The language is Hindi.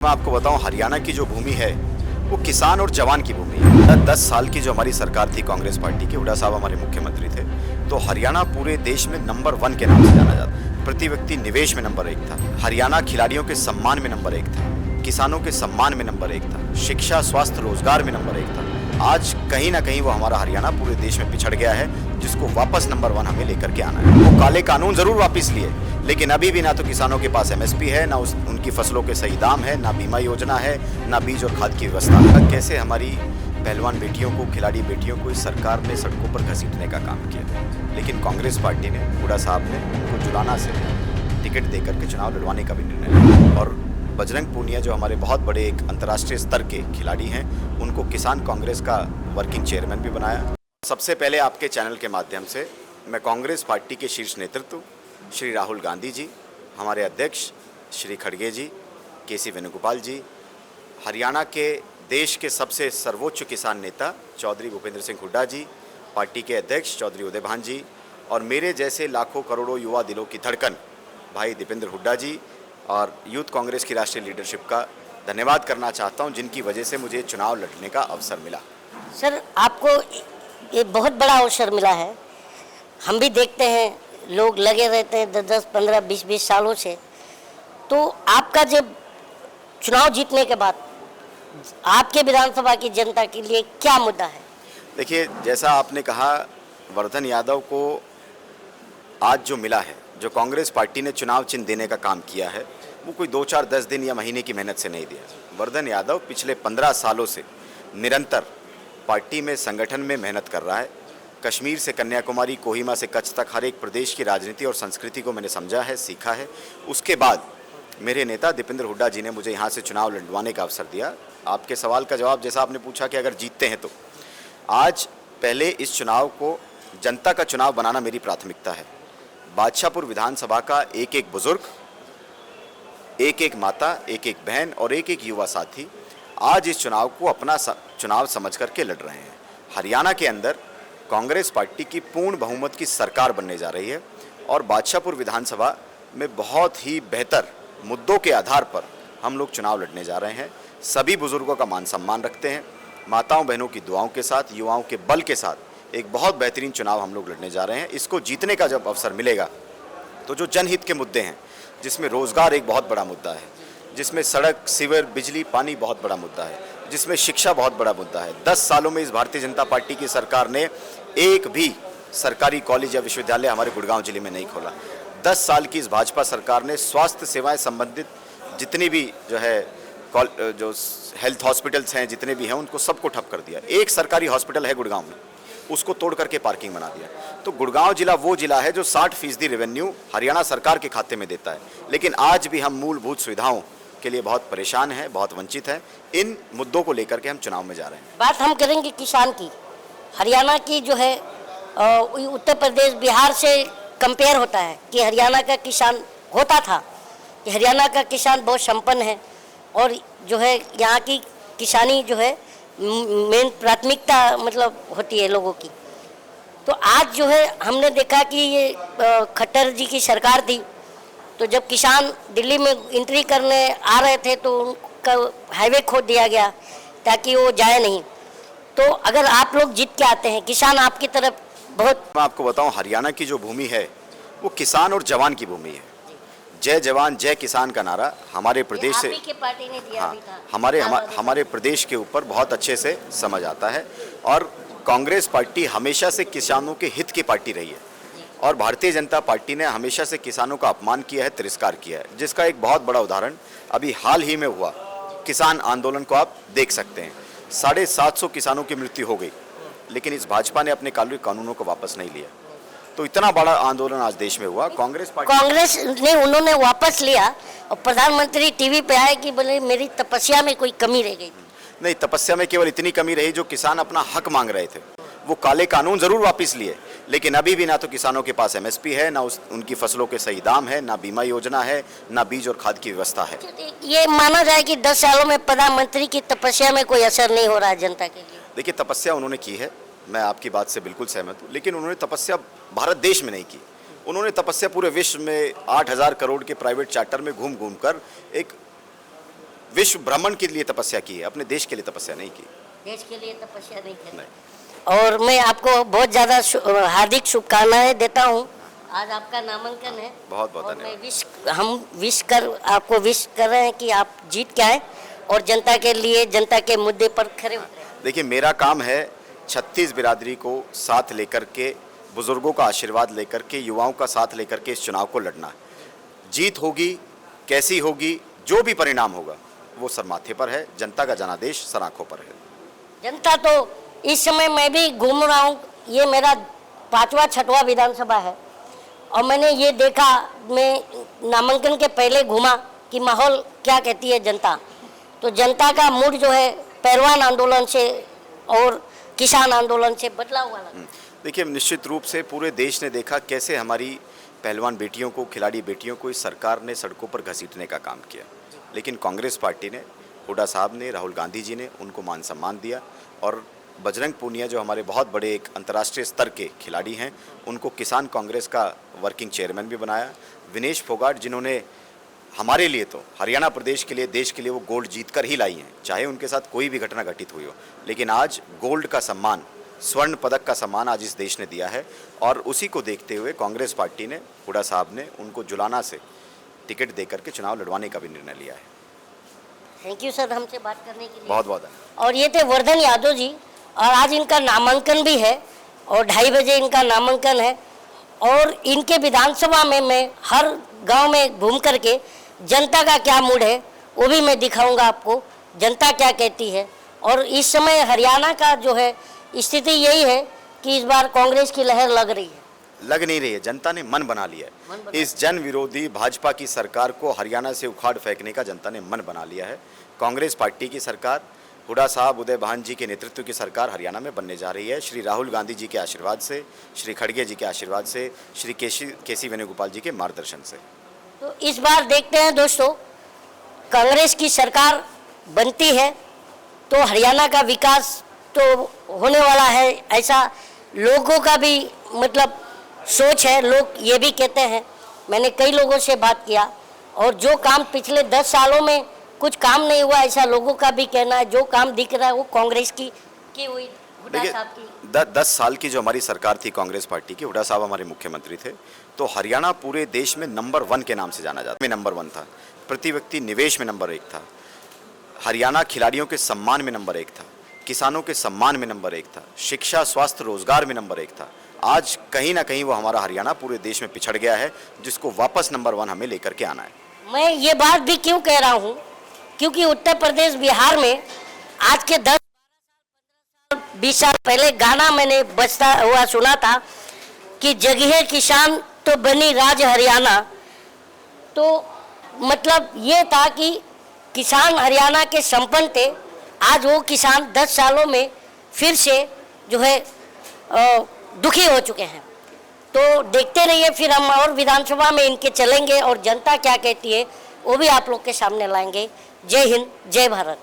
मैं आपको बताऊं, हरियाणा की जो भूमि है वो किसान और जवान की भूमि है। 10 साल की जो हमारी सरकार थी कांग्रेस पार्टी की, हुड्डा साहब हमारे मुख्यमंत्री थे, तो हरियाणा पूरे देश में नंबर 1 के नाम से जाना जाता। प्रति व्यक्ति निवेश में नंबर 1 था। हरियाणा खिलाड़ियों के सम्मान में नंबर 1 था, किसानों के सम्मान में नंबर 1 था, शिक्षा, स्वास्थ्य, रोजगार में नंबर 1 था। आज कहीं ना कहीं वो हमारा हरियाणा पूरे देश में पिछड़ गया है, जिसको वापस नंबर 1 हमें लेकर के आना है। वो काले कानून जरूर वापस लिए, लेकिन अभी भी ना तो किसानों के पास एमएसपी है, ना उनकी फसलों के सही दाम है, ना बीमा योजना है, ना बीज और खाद की व्यवस्था है। कैसे हमारी पहलवान बेटियों को, खिलाड़ी बेटियों को इस सरकार ने सड़कों पर घसीटने का काम किया, लेकिन कांग्रेस पार्टी ने, हुड्डा साहब ने उनको जुलाना से टिकट देकर के चुनाव लड़वाने का भी निर्णय लिया। और बजरंग पूनिया जो हमारे बहुत बड़े एक अंतर्राष्ट्रीय स्तर के खिलाड़ी हैं, उनको किसान कांग्रेस का वर्किंग चेयरमैन भी बनाया। सबसे पहले आपके चैनल के माध्यम से मैं कांग्रेस पार्टी के शीर्ष नेतृत्व श्री राहुल गांधी जी, हमारे अध्यक्ष श्री खड़गे जी, केसी वेणुगोपाल जी, हरियाणा के देश के सबसे सर्वोच्च किसान नेता चौधरी भूपेंद्र सिंह हुड्डा जी, पार्टी के अध्यक्ष चौधरी उदय भान जी, और मेरे जैसे लाखों करोड़ों युवा दिलों की धड़कन भाई दीपेंद्र हुड्डा जी और यूथ कांग्रेस की राष्ट्रीय लीडरशिप का धन्यवाद करना चाहता हूं, जिनकी वजह से मुझे चुनाव लड़ने का अवसर मिला। सर, आपको ये बहुत बड़ा अवसर मिला है। हम भी देखते हैं, लोग लगे रहते हैं 10-10, 15, 20-20 सालों से। तो आपका जब चुनाव जीतने के बाद आपके विधानसभा की जनता के लिए क्या मुद्दा है? देखिए, जैसा आपने कहा, वर्धन यादव को आज जो मिला है, जो कांग्रेस पार्टी ने चुनाव चिन्ह देने का काम किया है, वो कोई 2-4-10 दिन या महीने की मेहनत से नहीं दिया। वर्धन यादव पिछले 15 सालों से निरंतर पार्टी में, संगठन में मेहनत कर रहा है। कश्मीर से कन्याकुमारी, कोहिमा से कच्छ तक हर एक प्रदेश की राजनीति और संस्कृति को मैंने समझा है, सीखा है। उसके बाद मेरे नेता दीपेंद्र हुड्डा जी ने मुझे यहाँ से चुनाव लड़वाने का अवसर दिया। आपके सवाल का जवाब, जैसा आपने पूछा कि अगर जीतते हैं तो, आज पहले इस चुनाव को जनता का चुनाव बनाना मेरी प्राथमिकता है। बादशाहपुर विधानसभा का एक एक बुजुर्ग, एक एक माता, एक एक बहन और एक एक युवा साथी आज इस चुनाव को अपना चुनाव समझ करके लड़ रहे हैं। हरियाणा के अंदर कांग्रेस पार्टी की पूर्ण बहुमत की सरकार बनने जा रही है और बादशाहपुर विधानसभा में बहुत ही बेहतर मुद्दों के आधार पर हम लोग चुनाव लड़ने जा रहे हैं। सभी बुजुर्गों का मान सम्मान रखते हैं, माताओं बहनों की दुआओं के साथ, युवाओं के बल के साथ एक बहुत बेहतरीन चुनाव हम लोग लड़ने जा रहे हैं। इसको जीतने का जब अवसर मिलेगा तो जो जनहित के मुद्दे हैं, जिसमें रोजगार एक बहुत बड़ा मुद्दा है, जिसमें सड़क, सीवर, बिजली, पानी बहुत बड़ा मुद्दा है, जिसमें शिक्षा बहुत बड़ा मुद्दा है। 10 सालों में इस भारतीय जनता पार्टी की सरकार ने एक भी सरकारी कॉलेज या विश्वविद्यालय हमारे गुड़गांव जिले में नहीं खोला। 10 साल की इस भाजपा सरकार ने स्वास्थ्य सेवाएं संबंधित जितनी भी जो हेल्थ हॉस्पिटल्स हैं, जितने भी हैं, उनको सबको ठप कर दिया। एक सरकारी हॉस्पिटल है गुड़गांव में, उसको तोड़ करके पार्किंग बना दिया। तो गुड़गांव जिला वो जिला है जो 60% रेवेन्यू हरियाणा सरकार के खाते में देता है, लेकिन आज भी हम मूलभूत सुविधाओं के लिए बहुत परेशान हैं, बहुत वंचित हैं। इन मुद्दों को लेकर के हम चुनाव में जा रहे हैं। बात हम करेंगे किसान की। हरियाणा की जो है उत्तर प्रदेश, बिहार से कंपेयर होता है कि हरियाणा का किसान होता था कि हरियाणा का किसान बहुत संपन्न है और जो है यहाँ की किसानी जो है मेन प्राथमिकता मतलब होती है लोगों की। तो आज जो है हमने देखा कि ये खट्टर जी की सरकार थी, तो जब किसान दिल्ली में एंट्री करने आ रहे थे तो उनका हाईवे खोद दिया गया ताकि वो जाए नहीं। तो अगर आप लोग जीत के आते हैं, किसान आपकी तरफ बहुत। मैं आपको बताऊं, हरियाणा की जो भूमि है वो किसान और जवान की भूमि है। जय जवान जय किसान का नारा हमारे प्रदेश से, पार्टी ने दिया भी था। हमारे प्रदेश के ऊपर बहुत अच्छे से समझ आता है। और कांग्रेस पार्टी हमेशा से किसानों के हित की पार्टी रही है और भारतीय जनता पार्टी ने हमेशा से किसानों का अपमान किया है, तिरस्कार किया है, जिसका एक बहुत बड़ा उदाहरण अभी हाल ही में हुआ किसान आंदोलन को आप देख सकते हैं। 750 किसानों की मृत्यु हो गई, लेकिन इस भाजपा ने अपने कानूनों को वापस नहीं लिया। तो इतना बड़ा आंदोलन आज देश में हुआ। कांग्रेस ने उन्होंने वापस लिया और प्रधानमंत्री टीवी पे आए कि बोले मेरी तपस्या में कोई कमी रह गई। नहीं, तपस्या में केवल इतनी कमी रही जो किसान अपना हक मांग रहे थे। वो काले कानून जरूर वापस लिए, लेकिन अभी भी ना तो किसानों के पास एमएसपी है, ना उनकी फसलों के सही दाम है, ना बीमा योजना है, ना बीज और खाद की व्यवस्था है। ये माना जाए कि 10 सालों में प्रधानमंत्री की तपस्या में कोई असर नहीं हो रहा है जनता के लिए। देखिए, तपस्या उन्होंने की है, मैं आपकी बात से बिल्कुल सहमत हूँ, लेकिन उन्होंने तपस्या भारत देश में नहीं की। उन्होंने तपस्या पूरे विश्व में 8,000 करोड़ के प्राइवेट चार्टर में घूम घूम कर एक विश्व भ्रमण के लिए तपस्या की है, अपने देश के लिए तपस्या नहीं की। देश के लिए तपस्या नहीं करी। और मैं आपको बहुत ज़्यादा हार्दिक शुभकामनाएं देता हूँ। आज आपका नामांकन है। बहुत बहुत और मैं धन्यवाद। हम आपको विश कर रहे हैं कि आप जीत के आए और जनता के लिए, जनता के मुद्दे पर खड़े उतरे। देखिए, मेरा काम है 36 बिरादरी को साथ लेकर के, बुजुर्गों का आशीर्वाद लेकर के, युवाओं का साथ लेकर के इस चुनाव को लड़ना। जीत होगी, कैसी होगी, जो भी परिणाम होगा वो सर माथे पर है, जनता का जनादेश सर आंखों पर है। जनता तो इस समय मैं भी घूम रहा हूँ, ये मेरा 5वां 6वां विधानसभा है और मैंने ये देखा, मैं नामांकन के पहले घूमा कि माहौल क्या कहती है जनता। तो जनता का मूड जो है पहलवान आंदोलन से और किसान आंदोलन से बदला हुआ लगा। देखिए, निश्चित रूप से पूरे देश ने देखा कैसे हमारी पहलवान बेटियों को, खिलाड़ी बेटियों को इस सरकार ने सड़कों पर घसीटने का काम किया, लेकिन कांग्रेस पार्टी ने, हुड्डा साहब ने, राहुल गांधी जी ने उनको मान सम्मान दिया और बजरंग पूनिया जो हमारे बहुत बड़े एक अंतर्राष्ट्रीय स्तर के खिलाड़ी हैं, उनको किसान कांग्रेस का वर्किंग चेयरमैन भी बनाया। विनेश फोगाट जिन्होंने हमारे लिए तो हरियाणा प्रदेश के लिए, देश के लिए वो गोल्ड जीत कर ही लाई हैं, चाहे उनके साथ कोई भी घटना घटित हुई हो, लेकिन आज गोल्ड का सम्मान, स्वर्ण पदक का सम्मान आज इस देश ने दिया है। और उसी को देखते हुए कांग्रेस पार्टी ने, हुड्डा साहब ने उनको जुलाना से टिकट देकर के चुनाव लड़वाने का भी निर्णय लिया है। थैंक यू सर, हमसे बात करने के लिए। बहुत बहुत धन्यवाद। और ये थे वर्धन यादव जी, और आज इनका नामांकन भी है और 2:30 बजे इनका नामांकन है। और इनके विधानसभा में मैं हर गांव में घूम करके जनता का क्या मूड है वो भी मैं दिखाऊंगा आपको, जनता क्या कहती है। और इस समय हरियाणा का जो है स्थिति यही है कि इस बार कांग्रेस की लहर लग रही है। लग नहीं रही है, जनता ने मन बना लिया है। इस जन विरोधी भाजपा की सरकार को हरियाणा से उखाड़ फेंकने का जनता ने मन बना लिया है। कांग्रेस पार्टी की सरकार, हुड्डा साहब, उदय भान जी के नेतृत्व की सरकार हरियाणा में बनने जा रही है। श्री राहुल गांधी जी के आशीर्वाद से, श्री खड़गे जी के आशीर्वाद से, श्री केसी वेणुगोपाल जी के मार्गदर्शन से। तो इस बार देखते हैं दोस्तों, कांग्रेस की सरकार बनती है तो हरियाणा का विकास तो होने वाला है, ऐसा लोगों का भी मतलब सोच है। लोग ये भी कहते हैं, मैंने कई लोगों से बात किया, और जो काम पिछले 10 सालों में कुछ काम नहीं हुआ ऐसा लोगों का भी कहना है। जो काम दिख रहा है वो कांग्रेस की हुई, हुड्डा साहब की। 10 साल की जो हमारी सरकार थी कांग्रेस पार्टी की, हुड्डा साहब हमारे मुख्यमंत्री थे, तो हरियाणा पूरे देश में नंबर 1 के नाम से जाना जाता, में नंबर 1 था, प्रति व्यक्ति निवेश में नंबर 1 था, हरियाणा खिलाड़ियों के सम्मान में नंबर 1 था, किसानों के सम्मान में नंबर 1 था, शिक्षा, स्वास्थ्य, रोजगार में नंबर 1 था। आज कहीं ना कहीं वो हमारा हरियाणा पूरे देश में पिछड़ गया है, जिसको वापस नंबर 1 हमें लेकर के आना है। मैं ये बात भी क्यों कह रहा हूँ, क्योंकि उत्तर प्रदेश, बिहार में आज के 10, 20 साल पहले गाना मैंने बजता हुआ सुना था कि जगहे किसान तो बनी राज हरियाणा। तो मतलब ये था कि किसान हरियाणा के संपन्न थे। आज वो किसान 10 सालों में फिर से जो है दुखी हो चुके हैं। तो देखते रहिए, फिर हम और विधानसभा में इनके चलेंगे और जनता क्या कहती है वो भी आप लोग के सामने लाएंगे। जय हिंद, जय भारत।